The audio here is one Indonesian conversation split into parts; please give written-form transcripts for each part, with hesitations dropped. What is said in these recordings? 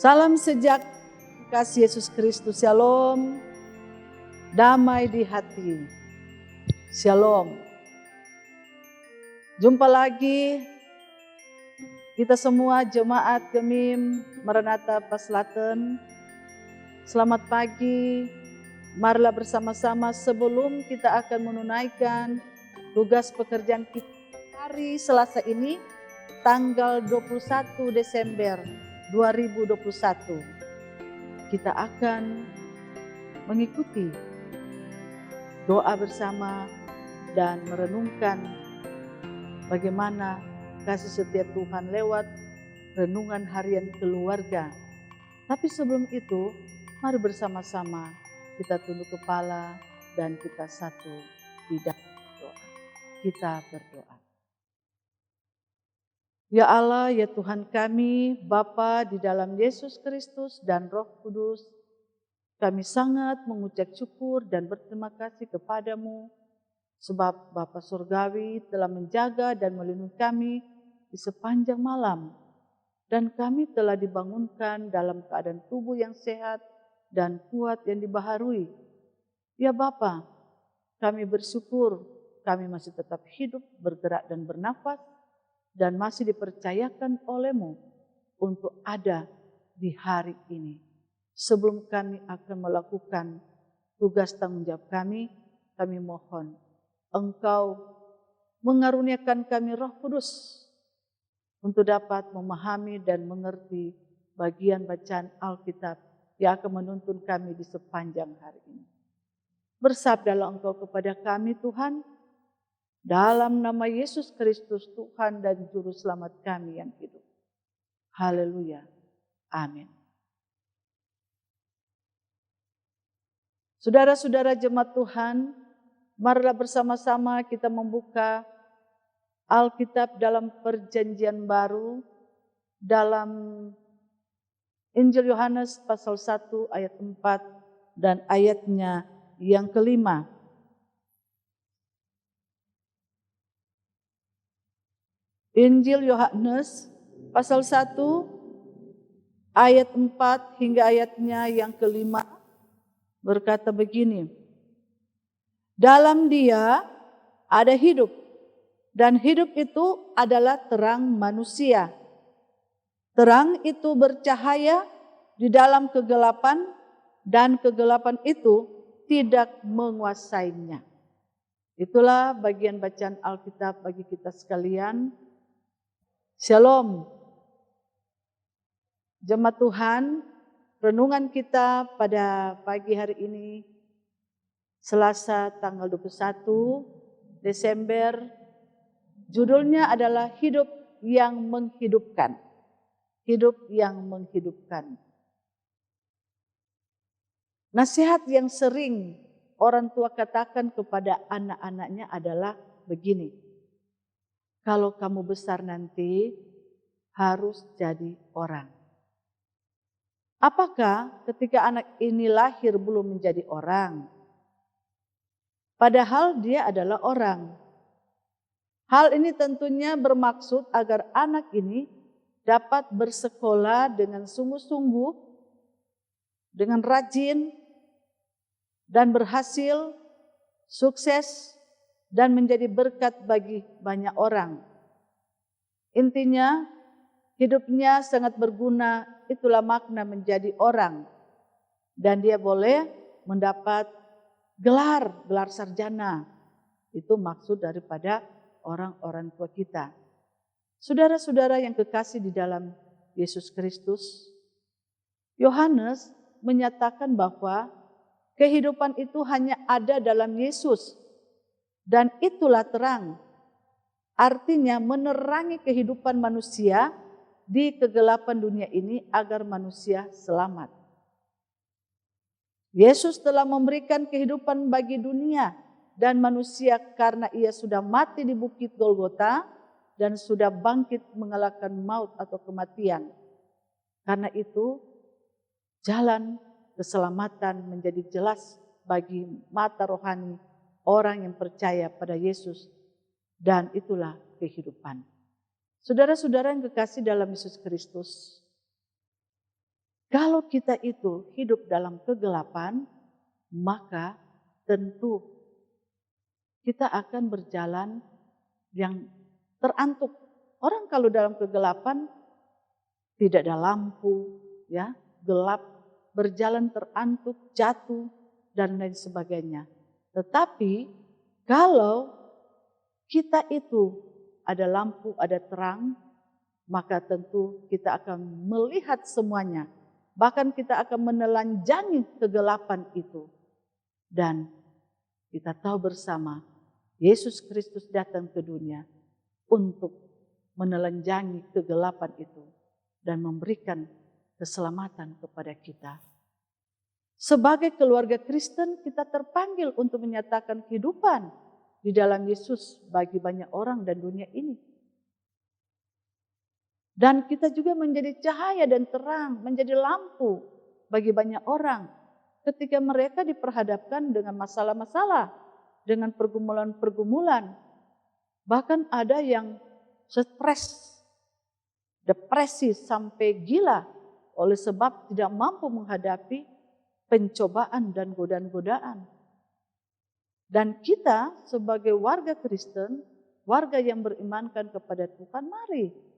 Salam sejak kasih Yesus Kristus, Shalom, damai di hati, Shalom. Jumpa lagi kita semua jemaat Gemim Maranatha Paslaten. Selamat pagi, marilah bersama-sama sebelum kita akan menunaikan tugas pekerjaan kita hari Selasa ini, tanggal 21 Desember 2021. Kita akan mengikuti doa bersama dan merenungkan bagaimana kasih setia Tuhan lewat renungan harian keluarga. Tapi sebelum itu, mari bersama-sama kita tunduk kepala dan kita satu di dalam doa. Kita berdoa. Ya Allah, ya Tuhan kami, Bapa di dalam Yesus Kristus dan Roh Kudus, kami sangat mengucap syukur dan berterima kasih kepadamu, sebab Bapa Surgawi telah menjaga dan melindungi kami di sepanjang malam, dan kami telah dibangunkan dalam keadaan tubuh yang sehat dan kuat yang dibaharui. Ya Bapa, kami bersyukur kami masih tetap hidup, bergerak dan bernafas, dan masih dipercayakan oleh-Mu untuk ada di hari ini. Sebelum kami akan melakukan tugas tanggung jawab kami mohon Engkau mengaruniakan kami Roh Kudus untuk dapat memahami dan mengerti bagian bacaan Alkitab yang akan menuntun kami di sepanjang hari ini. Bersabdalah Engkau kepada kami Tuhan, dalam nama Yesus Kristus Tuhan dan Juru Selamat kami yang hidup. Haleluya. Amin. Saudara-saudara jemaat Tuhan, marilah bersama-sama kita membuka Alkitab dalam Perjanjian Baru dalam Injil Yohanes pasal 1 ayat 4 dan ayatnya yang kelima. Injil Yohanes pasal 1 ayat 4 hingga ayatnya yang kelima berkata begini. Dalam Dia ada hidup, dan hidup itu adalah terang manusia. Terang itu bercahaya di dalam kegelapan, dan kegelapan itu tidak menguasainya. Itulah bagian bacaan Alkitab bagi kita sekalian. Shalom. Jemaat Tuhan, renungan kita pada pagi hari ini, Selasa tanggal 21 Desember, judulnya adalah Hidup yang Menghidupkan. Hidup yang menghidupkan. Nasihat yang sering orang tua katakan kepada anak-anaknya adalah begini. Kalau kamu besar nanti harus jadi orang. Apakah ketika anak ini lahir belum menjadi orang? Padahal dia adalah orang. Hal ini tentunya bermaksud agar anak ini dapat bersekolah dengan sungguh-sungguh, dengan rajin, dan berhasil, sukses, dan menjadi berkat bagi banyak orang. Intinya, hidupnya sangat berguna, itulah makna menjadi orang. Dan dia boleh mendapat gelar sarjana. Itu maksud daripada orang-orang tua kita. Saudara-saudara yang kekasih di dalam Yesus Kristus, Yohanes menyatakan bahwa kehidupan itu hanya ada dalam Yesus. Dan itulah terang. Artinya menerangi kehidupan manusia di kegelapan dunia ini agar manusia selamat. Yesus telah memberikan kehidupan bagi dunia dan manusia karena ia sudah mati di bukit Golgota dan sudah bangkit mengalahkan maut atau kematian. Karena itu jalan keselamatan menjadi jelas bagi mata rohani orang yang percaya pada Yesus, dan itulah kehidupan. Saudara-saudara yang kekasih dalam Yesus Kristus, Kalau kita itu hidup dalam kegelapan, maka tentu kita akan berjalan yang terantuk. Orang kalau dalam kegelapan tidak ada lampu, ya, gelap, berjalan terantuk, jatuh dan lain sebagainya. Tetapi kalau kita itu ada lampu, ada terang, maka tentu kita akan melihat semuanya. Bahkan kita akan menelanjangi kegelapan itu. Dan kita tahu bersama, Yesus Kristus datang ke dunia untuk menelanjangi kegelapan itu dan memberikan keselamatan kepada kita. Sebagai keluarga Kristen, kita terpanggil untuk menyatakan kehidupan di dalam Yesus bagi banyak orang dan dunia ini. Dan kita juga menjadi cahaya dan terang, menjadi lampu bagi banyak orang ketika mereka diperhadapkan dengan masalah-masalah, dengan pergumulan-pergumulan. Bahkan ada yang stres, depresi sampai gila oleh sebab tidak mampu menghadapi pencobaan dan godaan-godaan. Dan kita sebagai warga Kristen, warga yang berimankan kepada Tuhan, mari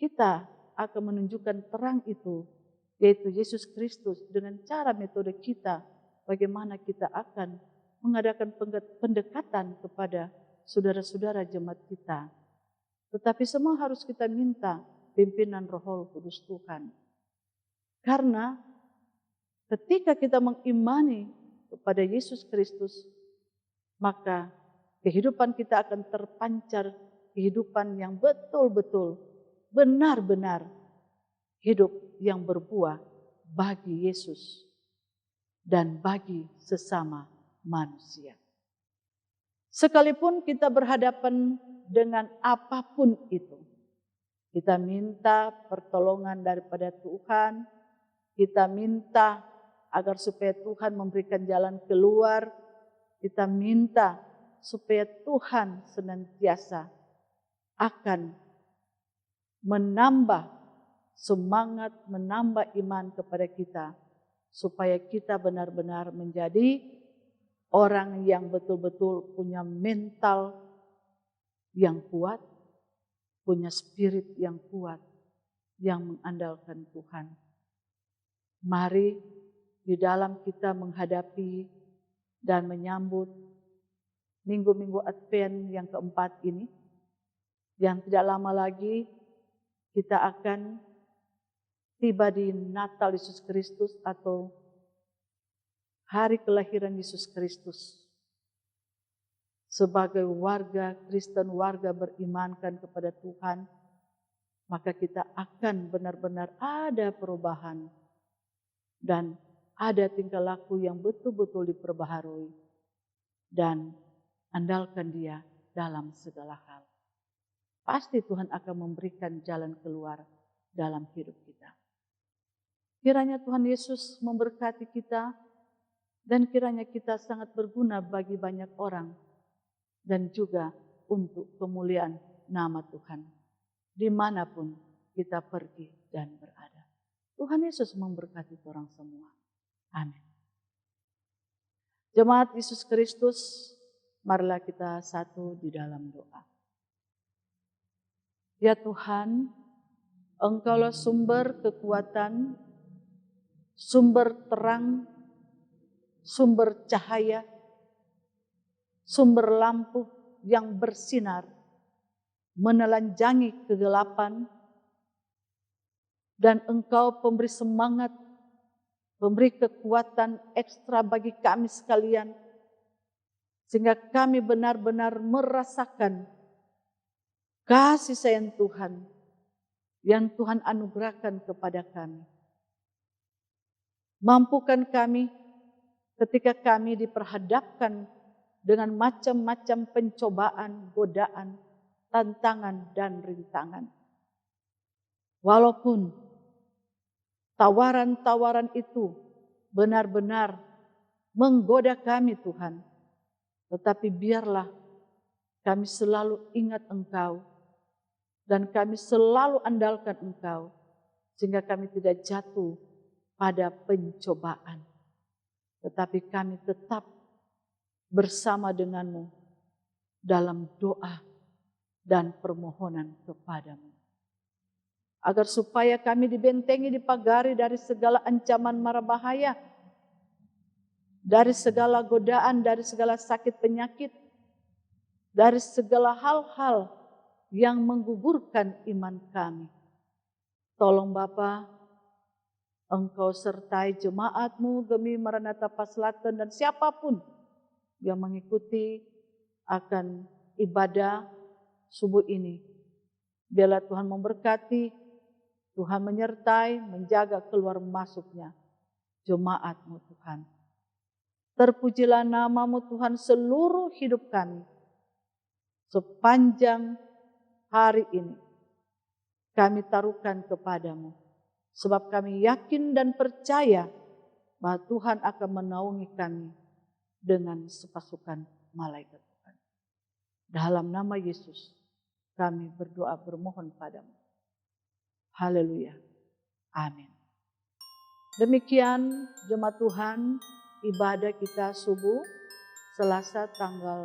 kita akan menunjukkan terang itu, yaitu Yesus Kristus dengan cara metode kita, bagaimana kita akan mengadakan pendekatan kepada saudara-saudara jemaat kita. Tetapi semua harus kita minta pimpinan Roh Kudus Tuhan. Karena ketika kita mengimani kepada Yesus Kristus, maka kehidupan kita akan terpancar kehidupan yang betul-betul benar-benar hidup yang berbuah bagi Yesus dan bagi sesama manusia. Sekalipun kita berhadapan dengan apapun itu, kita minta pertolongan daripada Tuhan, kita minta agar supaya Tuhan memberikan jalan keluar, kita minta supaya Tuhan senantiasa akan menambah semangat, menambah iman kepada kita, supaya kita benar-benar menjadi orang yang betul-betul punya mental yang kuat, punya spirit yang kuat, yang mengandalkan Tuhan. Mari di dalam kita menghadapi dan menyambut minggu-minggu Advent yang keempat ini, yang tidak lama lagi kita akan tiba di Natal Yesus Kristus atau hari kelahiran Yesus Kristus. Sebagai warga Kristen, warga berimankan kepada Tuhan, maka kita akan benar-benar ada perubahan dan ada tingkah laku yang betul-betul diperbaharui dan andalkan Dia dalam segala hal. Pasti Tuhan akan memberikan jalan keluar dalam hidup kita. Kiranya Tuhan Yesus memberkati kita dan kiranya kita sangat berguna bagi banyak orang dan juga untuk kemuliaan nama Tuhan dimanapun kita pergi dan berada. Tuhan Yesus memberkati orang semua. Amin. Jemaat Yesus Kristus, marilah kita satu di dalam doa. Ya Tuhan, Engkaulah sumber kekuatan, sumber terang, sumber cahaya, sumber lampu yang bersinar, menelanjangi kegelapan, dan Engkau pemberi semangat, memberi kekuatan ekstra bagi kami sekalian, sehingga kami benar-benar merasakan kasih sayang Tuhan yang Tuhan anugerahkan kepada kami. Mampukan kami ketika kami diperhadapkan dengan macam-macam pencobaan, godaan, tantangan, dan rintangan. Walaupun tawaran-tawaran itu benar-benar menggoda kami Tuhan, tetapi biarlah kami selalu ingat Engkau dan kami selalu andalkan Engkau, sehingga kami tidak jatuh pada pencobaan. Tetapi kami tetap bersama denganmu dalam doa dan permohonan kepadamu. Agar supaya kami dibentengi, dipagari dari segala ancaman mara bahaya, dari segala godaan, dari segala sakit penyakit, dari segala hal-hal yang menggugurkan iman kami. Tolong Bapa, Engkau sertai jemaat-Mu Gemi Maranatha Paslaton dan siapapun yang mengikuti akan ibadah subuh ini. Biarlah Tuhan memberkati, Tuhan menyertai, menjaga keluar masuknya jemaat-Mu Tuhan. Terpujilah nama-Mu Tuhan seluruh hidup kami. Sepanjang hari ini kami taruhkan kepadamu. Sebab kami yakin dan percaya bahwa Tuhan akan menaungi kami dengan sepasukan malaikat Tuhan. Dalam nama Yesus kami berdoa bermohon padamu. Haleluya. Amin. Demikian jemaat Tuhan, ibadah kita subuh Selasa tanggal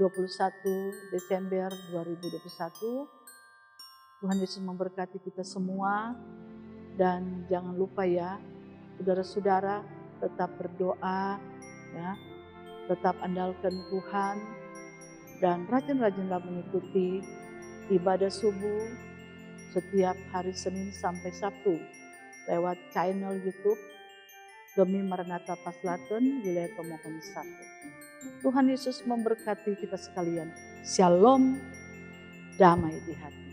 21 Desember 2021. Tuhan Yesus memberkati kita semua. Dan jangan lupa ya, saudara-saudara, tetap berdoa, ya, tetap andalkan Tuhan, dan rajin-rajinlah mengikuti ibadah subuh setiap hari Senin sampai Sabtu lewat channel YouTube Gemi Maranatha Paslaton Wilayah Tomohon 1. Tuhan Yesus memberkati kita sekalian. Shalom, damai di hati.